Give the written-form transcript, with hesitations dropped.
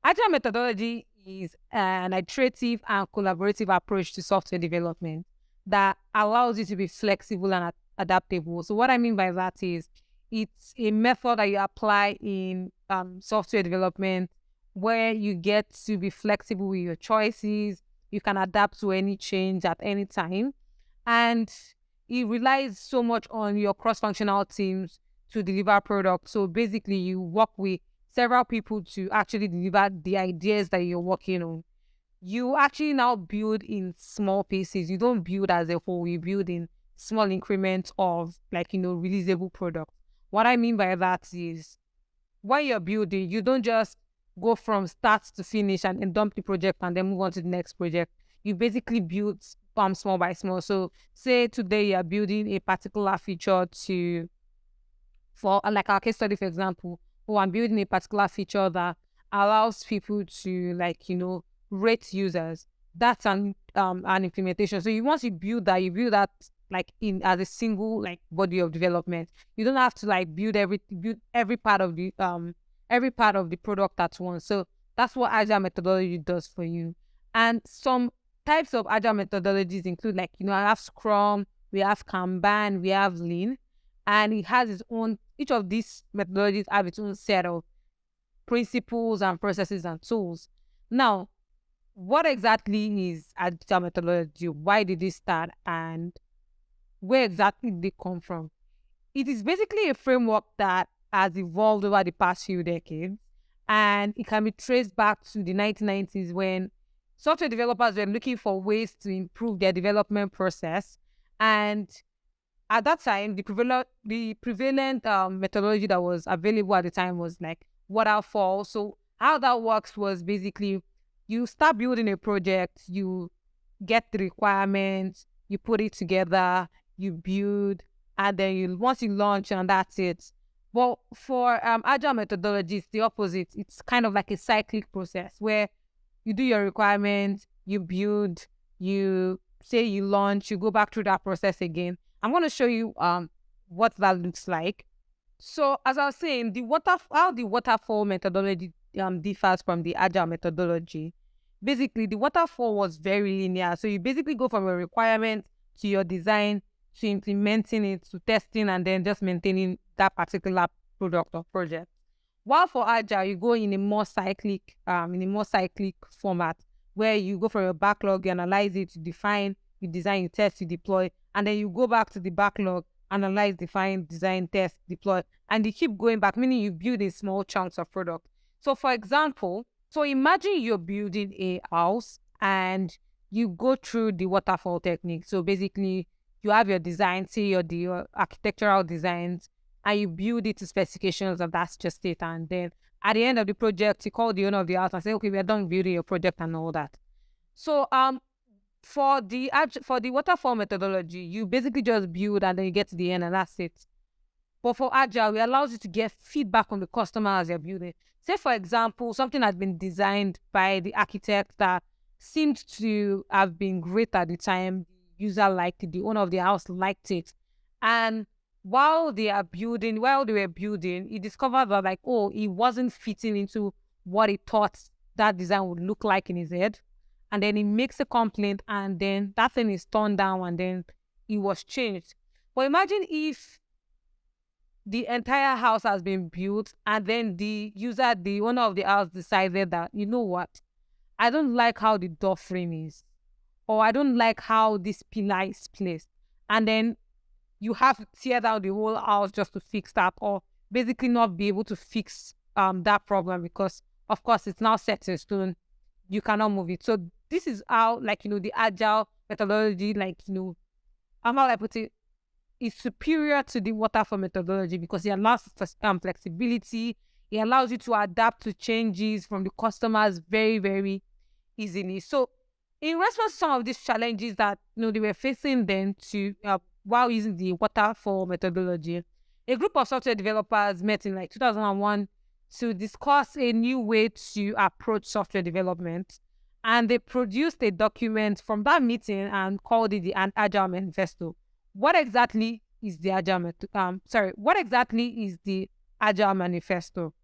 Agile methodology is an iterative and collaborative approach to software development that allows you to be flexible and adaptable. So what I mean by that is it's a method that you apply in software development where you get to be flexible with your choices. You can adapt to any change at any time. And it relies so much on your cross-functional teams to deliver products. So basically you work with several people to actually deliver the ideas that you're working on. You actually now build in small pieces. You don't build as a whole, you build in small increments of releasable products. What I mean by that is when you're building, you don't just go from start to finish and then dump the project and then move on to the next project. You basically build small by small. So say today you're building a particular feature for like our case study, for example, I'm building a particular feature that allows people to rate users. That's an implementation. So once you build that like in as a single like body of development. You don't have to like build every part of the product at once. So that's what Agile methodology does for you. And some types of Agile methodologies include I have Scrum, we have Kanban, we have Lean, and it has its own. Each of these methodologies have its own set of principles and processes and tools. Now, what exactly is Agile methodology? Why did it start, and where exactly did they come from? It is basically a framework that has evolved over the past few decades, and it can be traced back to the 1990s when software developers were looking for ways to improve their development process. And at that time, the prevalent methodology that was available at the time was like Waterfall. So how that works was basically you start building a project, you get the requirements, you put it together, you build, and then once you launch, and that's it. But for Agile methodology, it's the opposite. It's kind of like a cyclic process where you do your requirements, you build, you say you launch, you go back through that process again. I'm going to show you what that looks like. So as I was saying, how the waterfall methodology differs from the Agile methodology. Basically, the waterfall was very linear. So you basically go from a requirement to your design to implementing it to testing and then just maintaining that particular product or project. While for Agile, you go in a more cyclic format where you go from your backlog, you analyze it, you define, you design, you test, you deploy, and then you go back to the backlog, analyze, define, design, test, deploy, and you keep going back, meaning you build in small chunks of product. So for example, imagine you're building a house and you go through the waterfall technique. So basically, you have your design, say your architectural designs, and you build it to specifications, and that's just it. And then at the end of the project, you call the owner of the house and say, okay, we are done building your project and all that. So for the waterfall methodology, you basically just build and then you get to the end and that's it. But for Agile, it allows you to get feedback from the customer as you're building. Say, for example, something has been designed by the architect that seemed to have been great at the time. The user liked it, the owner of the house liked it. And while they were building, he discovered that it wasn't fitting into what he thought that design would look like in his head. And then he makes a complaint and then that thing is torn down and then it was changed. But imagine if the entire house has been built and then the owner of the house decided that, you know what, I don't like how the door frame is, or I don't like how this pillar is placed. And then you have to tear down the whole house just to fix that, or basically not be able to fix that problem because, of course, it's now set in stone. You cannot move it. So this is how, the Agile methodology, how I put it, is superior to the waterfall methodology because it allows for flexibility. It allows you to adapt to changes from the customers very, very easily. So in response to some of these challenges that they were facing then while using the waterfall methodology, a group of software developers met in 2001 to discuss a new way to approach software development. And they produced a document from that meeting and called it an Agile Manifesto. What exactly is the Agile Manifesto?